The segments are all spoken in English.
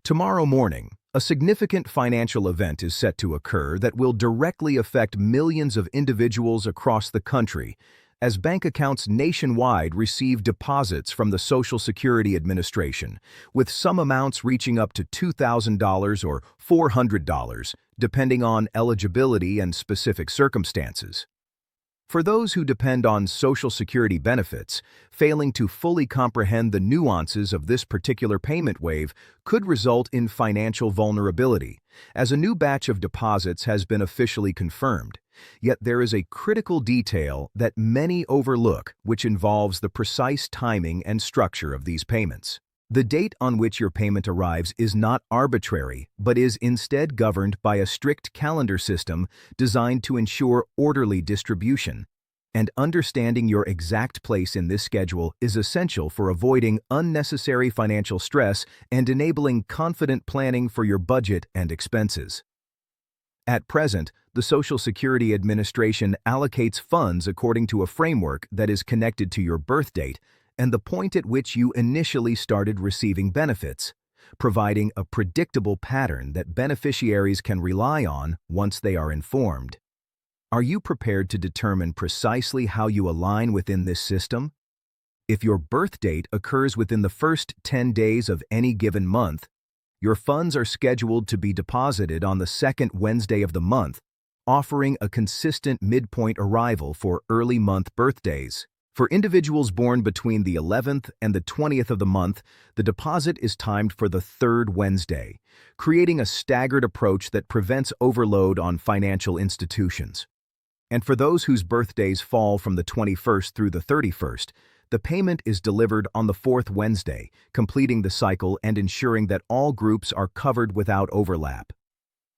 Tomorrow morning, a significant financial event is set to occur that will directly affect millions of individuals across the country as bank accounts nationwide receive deposits from the Social Security Administration, with some amounts reaching up to $2,000 or $400, depending on eligibility and specific circumstances. For those who depend on Social Security benefits, failing to fully comprehend the nuances of this particular payment wave could result in financial vulnerability, as a new batch of deposits has been officially confirmed. Yet there is a critical detail that many overlook, which involves the precise timing and structure of these payments. The date on which your payment arrives is not arbitrary, but is instead governed by a strict calendar system designed to ensure orderly distribution. And understanding your exact place in this schedule is essential for avoiding unnecessary financial stress and enabling confident planning for your budget and expenses. At present, the Social Security Administration allocates funds according to a framework that is connected to your birth date and the point at which you initially started receiving benefits, providing a predictable pattern that beneficiaries can rely on once they are informed. Are you prepared to determine precisely how you align within this system? If your birth date occurs within the first 10 days of any given month, your funds are scheduled to be deposited on the second Wednesday of the month, offering a consistent midpoint arrival for early month birthdays. For individuals born between the 11th and the 20th of the month, the deposit is timed for the third Wednesday, creating a staggered approach that prevents overload on financial institutions. And for those whose birthdays fall from the 21st through the 31st, the payment is delivered on the fourth Wednesday, completing the cycle and ensuring that all groups are covered without overlap.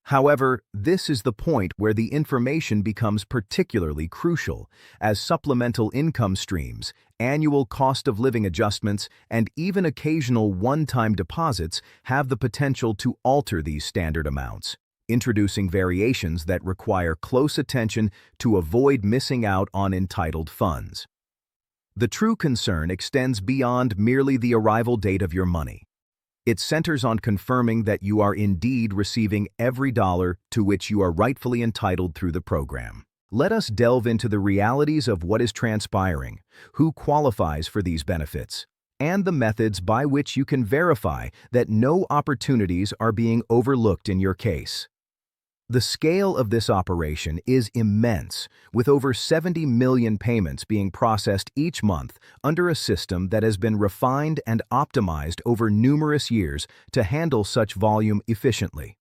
However, this is the point where the information becomes particularly crucial, as supplemental income streams, annual cost of living adjustments, and even occasional one-time deposits have the potential to alter these standard amounts, introducing variations that require close attention to avoid missing out on entitled funds. The true concern extends beyond merely the arrival date of your money. It centers on confirming that you are indeed receiving every dollar to which you are rightfully entitled through the program. Let us delve into the realities of what is transpiring, who qualifies for these benefits, and the methods by which you can verify that no opportunities are being overlooked in your case. The scale of this operation is immense, with over 70 million payments being processed each month under a system that has been refined and optimized over numerous years to handle such volume efficiently.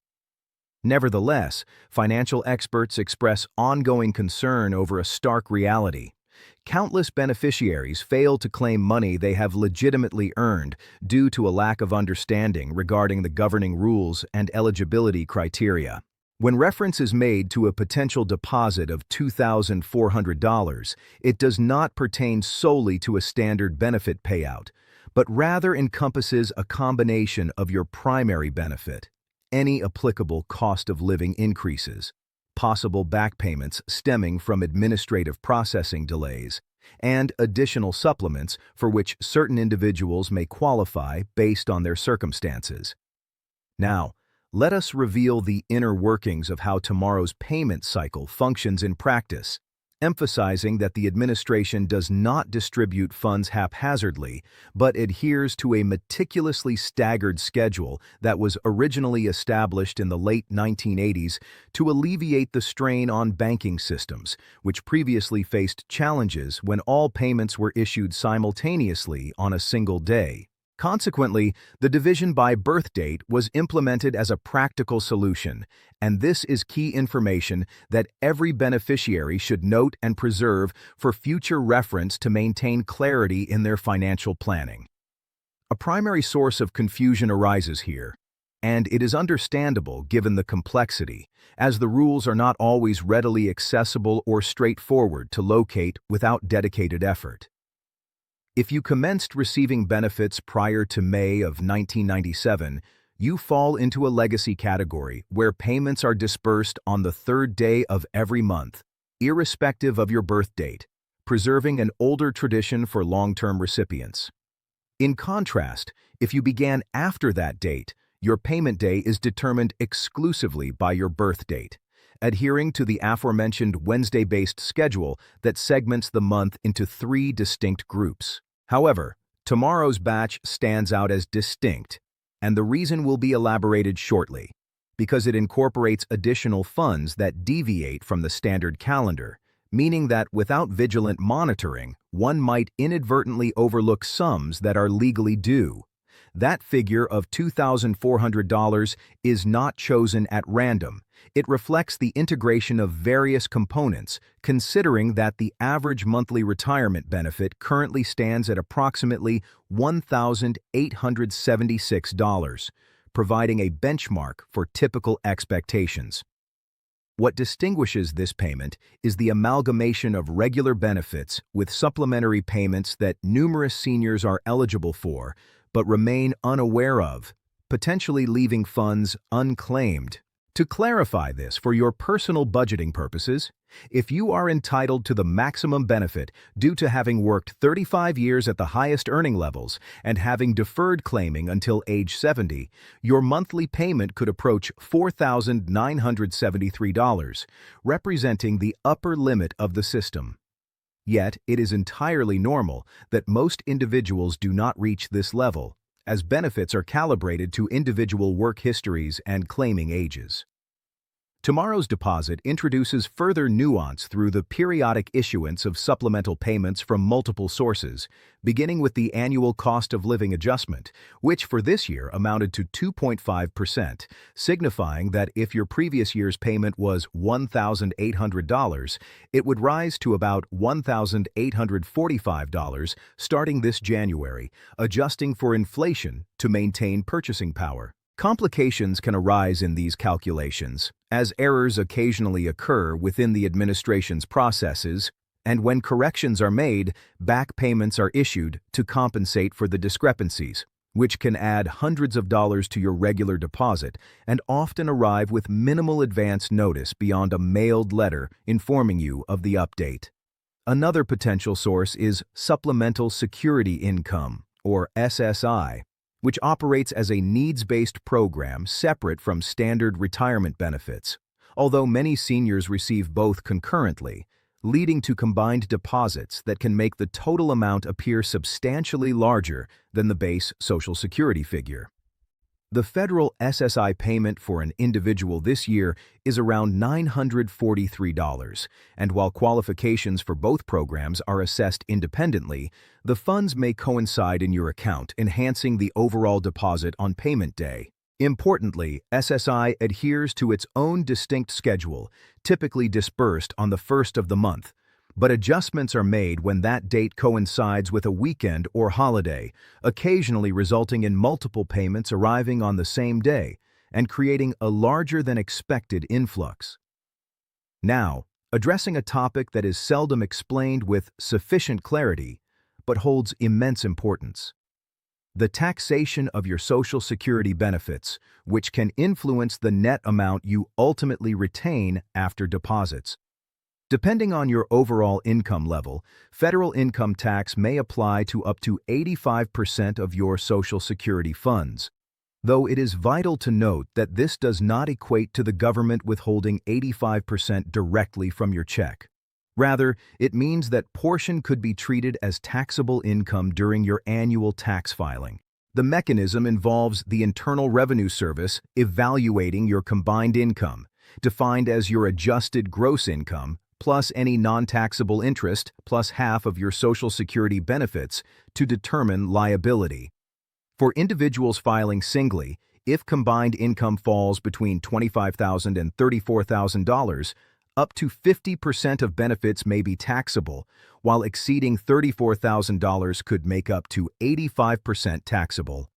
Nevertheless, financial experts express ongoing concern over a stark reality. Countless beneficiaries fail to claim money they have legitimately earned due to a lack of understanding regarding the governing rules and eligibility criteria. When reference is made to a potential deposit of $2,400, it does not pertain solely to a standard benefit payout, but rather encompasses a combination of your primary benefit, any applicable cost of living increases, possible back payments stemming from administrative processing delays, and additional supplements for which certain individuals may qualify based on their circumstances. Now, let us reveal the inner workings of how tomorrow's payment cycle functions in practice, emphasizing that the administration does not distribute funds haphazardly, but adheres to a meticulously staggered schedule that was originally established in the late 1980s to alleviate the strain on banking systems, which previously faced challenges when all payments were issued simultaneously on a single day. Consequently, the division by birth date was implemented as a practical solution, and this is key information that every beneficiary should note and preserve for future reference to maintain clarity in their financial planning. A primary source of confusion arises here, and it is understandable given the complexity, as the rules are not always readily accessible or straightforward to locate without dedicated effort. If you commenced receiving benefits prior to May of 1997, you fall into a legacy category where payments are dispersed on the third day of every month, irrespective of your birth date, preserving an older tradition for long-term recipients. In contrast, if you began after that date, Your payment day is determined exclusively by your birth date, adhering to the aforementioned Wednesday-based schedule that segments the month into 3 distinct groups. However, tomorrow's batch stands out as distinct, and the reason will be elaborated shortly, because it incorporates additional funds that deviate from the standard calendar, meaning that without vigilant monitoring, one might inadvertently overlook sums that are legally due. That figure of $2,400 is not chosen at random. It reflects the integration of various components, considering that the average monthly retirement benefit currently stands at approximately $1,876, providing a benchmark for typical expectations. What distinguishes this payment is the amalgamation of regular benefits with supplementary payments that numerous seniors are eligible for but remain unaware of, potentially leaving funds unclaimed. To clarify this for your personal budgeting purposes, if you are entitled to the maximum benefit due to having worked 35 years at the highest earning levels and having deferred claiming until age 70, your monthly payment could approach $4,973, representing the upper limit of the system. Yet, it is entirely normal that most individuals do not reach this level, as benefits are calibrated to individual work histories and claiming ages. Tomorrow's deposit introduces further nuance through the periodic issuance of supplemental payments from multiple sources, beginning with the annual cost of living adjustment, which for this year amounted to 2.5%, signifying that if your previous year's payment was $1,800, it would rise to about $1,845 starting this January, adjusting for inflation to maintain purchasing power. Complications can arise in these calculations, as errors occasionally occur within the administration's processes, and when corrections are made, back payments are issued to compensate for the discrepancies, which can add hundreds of dollars to your regular deposit and often arrive with minimal advance notice beyond a mailed letter informing you of the update. Another potential source is Supplemental Security Income, or SSI, which operates as a needs-based program separate from standard retirement benefits, although many seniors receive both concurrently, leading to combined deposits that can make the total amount appear substantially larger than the base Social Security figure. The federal SSI payment for an individual this year is around $943, and while qualifications for both programs are assessed independently, the funds may coincide in your account, enhancing the overall deposit on payment day. Importantly, SSI adheres to its own distinct schedule, typically disbursed on the first of the month, but adjustments are made when that date coincides with a weekend or holiday, occasionally resulting in multiple payments arriving on the same day and creating a larger-than-expected influx. Now, addressing a topic that is seldom explained with sufficient clarity, but holds immense importance: the taxation of your Social Security benefits, which can influence the net amount you ultimately retain after deposits. Depending on your overall income level, federal income tax may apply to up to 85% of your Social Security funds, though it is vital to note that this does not equate to the government withholding 85% directly from your check. Rather, it means that portion could be treated as taxable income during your annual tax filing. The mechanism involves the Internal Revenue Service evaluating your combined income, defined as your adjusted gross income, plus any non-taxable interest, plus half of your Social Security benefits, to determine liability. For individuals filing singly, if combined income falls between $25,000 and $34,000, up to 50% of benefits may be taxable, while exceeding $34,000 could make up to 85% taxable.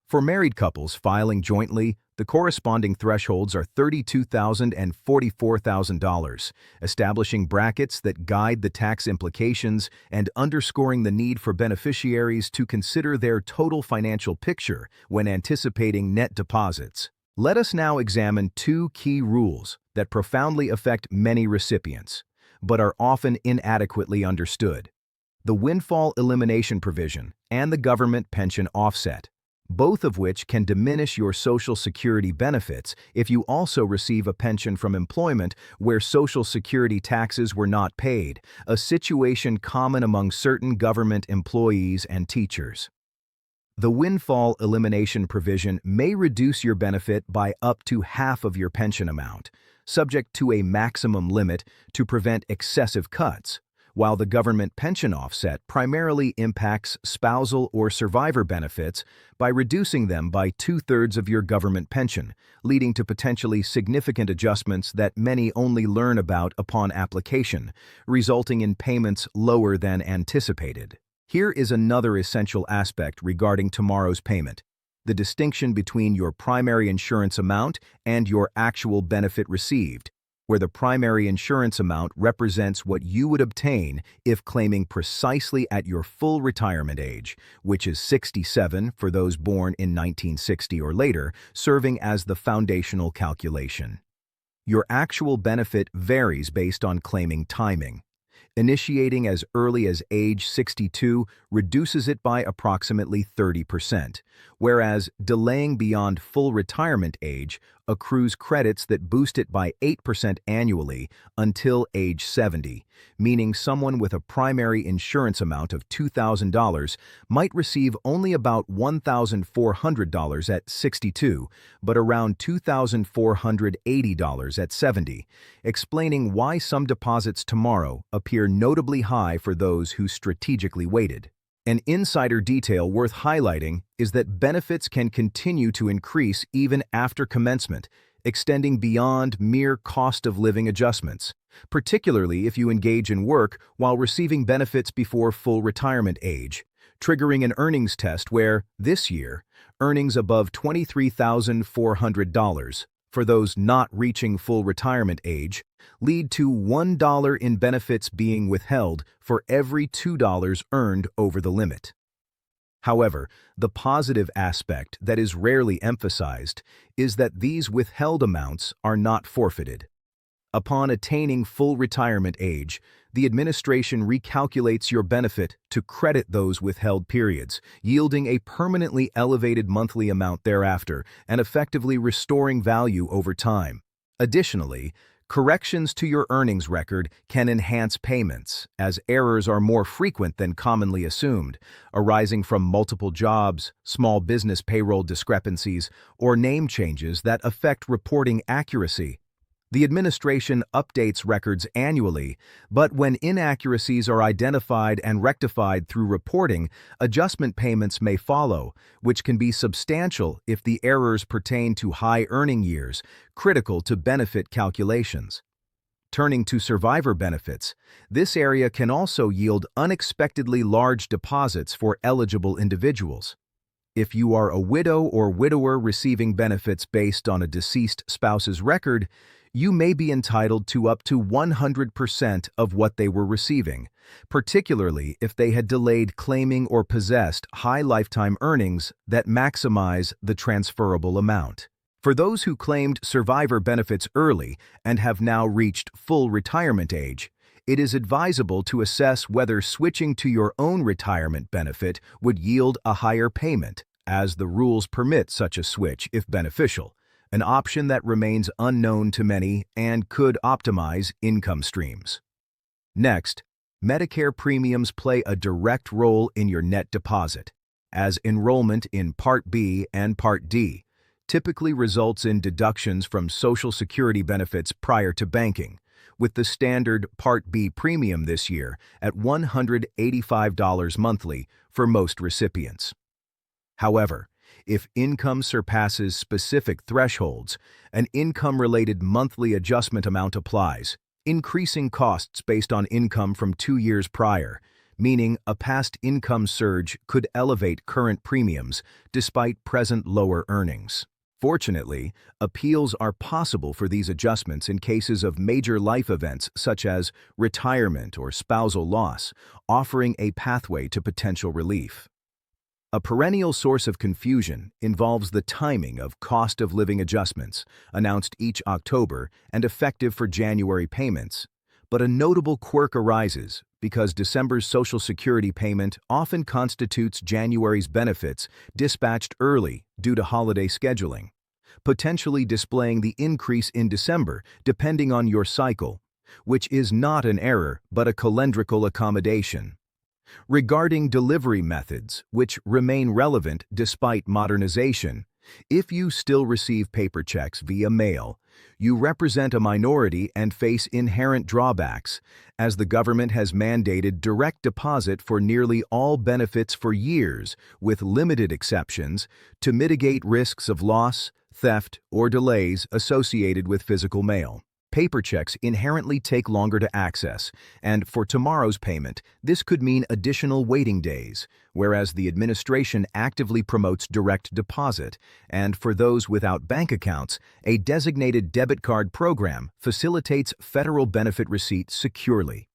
For married couples filing jointly, the corresponding thresholds are $32,000 and $44,000, establishing brackets that guide the tax implications and underscoring the need for beneficiaries to consider their total financial picture when anticipating net deposits. Let us now examine 2 key rules that profoundly affect many recipients, but are often inadequately understood: the windfall elimination provision and the government pension offset. both of which can diminish your Social Security benefits if you also receive a pension from employment where Social Security taxes were not paid, a situation common among certain government employees and teachers. The windfall elimination provision may reduce your benefit by up to half of your pension amount, subject to a maximum limit to prevent excessive cuts, while the government pension offset primarily impacts spousal or survivor benefits by reducing them by 2/3 of your government pension, leading to potentially significant adjustments that many only learn about upon application, resulting in payments lower than anticipated. Here is another essential aspect regarding tomorrow's payment: the distinction between your primary insurance amount and your actual benefit received, where the primary insurance amount represents what you would obtain if claiming precisely at your full retirement age, which is 67 for those born in 1960 or later, serving as the foundational calculation. Your actual benefit varies based on claiming timing. Initiating as early as age 62 reduces it by approximately 30%, whereas delaying beyond full retirement age accrues credits that boost it by 8% annually until age 70, meaning someone with a primary insurance amount of $2,000 might receive only about $1,400 at 62, but around $2,480 at 70, explaining why some deposits tomorrow appear notably high for those who strategically waited. An insider detail worth highlighting is that benefits can continue to increase even after commencement, extending beyond mere cost of living adjustments, particularly if you engage in work while receiving benefits before full retirement age, triggering an earnings test where, this year, earnings above $23,400 for those not reaching full retirement age lead to $1 in benefits being withheld for every $2 earned over the limit. However, the positive aspect that is rarely emphasized is that these withheld amounts are not forfeited. Upon attaining full retirement age, the administration recalculates your benefit to credit those withheld periods, yielding a permanently elevated monthly amount thereafter and effectively restoring value over time. Additionally, corrections to your earnings record can enhance payments, as errors are more frequent than commonly assumed, arising from multiple jobs, small business payroll discrepancies, or name changes that affect reporting accuracy. The administration updates records annually, but when inaccuracies are identified and rectified through reporting, adjustment payments may follow, which can be substantial if the errors pertain to high earning years, critical to benefit calculations. Turning to survivor benefits, this area can also yield unexpectedly large deposits for eligible individuals. If you are a widow or widower receiving benefits based on a deceased spouse's record, you may be entitled to up to 100% of what they were receiving, particularly if they had delayed claiming or possessed high lifetime earnings that maximize the transferable amount. For those who claimed survivor benefits early and have now reached full retirement age, it is advisable to assess whether switching to your own retirement benefit would yield a higher payment, as the rules permit such a switch if beneficial, an option that remains unknown to many and could optimize income streams. Next, Medicare premiums play a direct role in your net deposit, as enrollment in Part B and Part D typically results in deductions from Social Security benefits prior to banking, with the standard Part B premium this year at $185 monthly for most recipients. However, if income surpasses specific thresholds, an income-related monthly adjustment amount applies, increasing costs based on income from 2 years prior, meaning a past income surge could elevate current premiums despite present lower earnings. Fortunately, appeals are possible for these adjustments in cases of major life events such as retirement or spousal loss, offering a pathway to potential relief. A perennial source of confusion involves the timing of cost of living adjustments, announced each October and effective for January payments, But a notable quirk arises because December's Social Security payment often constitutes January's benefits dispatched early due to holiday scheduling, potentially displaying the increase in December depending on your cycle, which is not an error but a calendrical accommodation. Regarding delivery methods, which remain relevant despite modernization, if you still receive paper checks via mail, you represent a minority and face inherent drawbacks, as the government has mandated direct deposit for nearly all benefits for years, with limited exceptions, to mitigate risks of loss, theft, or delays associated with physical mail. Paper checks inherently take longer to access, and for tomorrow's payment, this could mean additional waiting days, whereas the administration actively promotes direct deposit, and for those without bank accounts, a designated debit card program facilitates federal benefit receipt securely.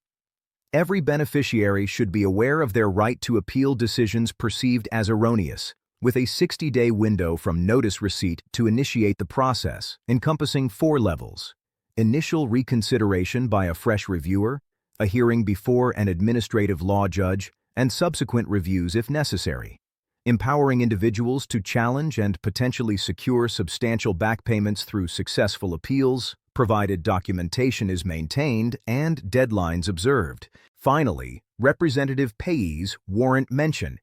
Every beneficiary should be aware of their right to appeal decisions perceived as erroneous, with a 60-day window from notice receipt to initiate the process, encompassing 4 levels. Initial reconsideration by a fresh reviewer, a hearing before an administrative law judge, and subsequent reviews if necessary. Empowering individuals to challenge and potentially secure substantial back payments through successful appeals, provided documentation is maintained and deadlines observed. Finally, representative payees warrant mention,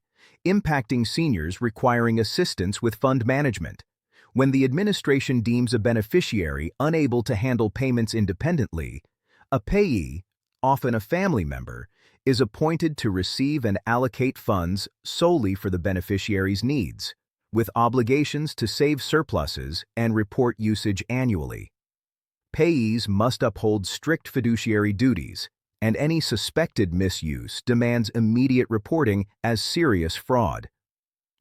impacting seniors requiring assistance with fund management. When the administration deems a beneficiary unable to handle payments independently, a payee, often a family member, is appointed to receive and allocate funds solely for the beneficiary's needs, with obligations to save surpluses and report usage annually. Payees must uphold strict fiduciary duties, and any suspected misuse demands immediate reporting as serious fraud.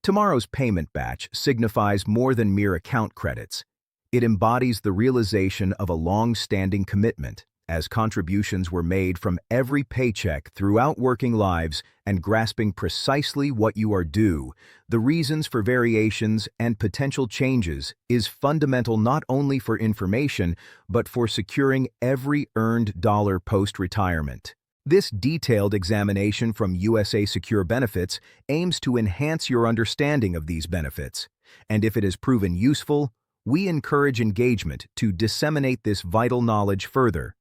Tomorrow's payment batch signifies more than mere account credits. It embodies the realization of a long-standing commitment, as contributions were made from every paycheck throughout working lives and grasping precisely what you are due. The reasons for variations and potential changes is fundamental not only for information, but for securing every earned dollar post-retirement. This detailed examination from USA Secure Benefits aims to enhance your understanding of these benefits, and if it has proven useful, we encourage engagement to disseminate this vital knowledge further.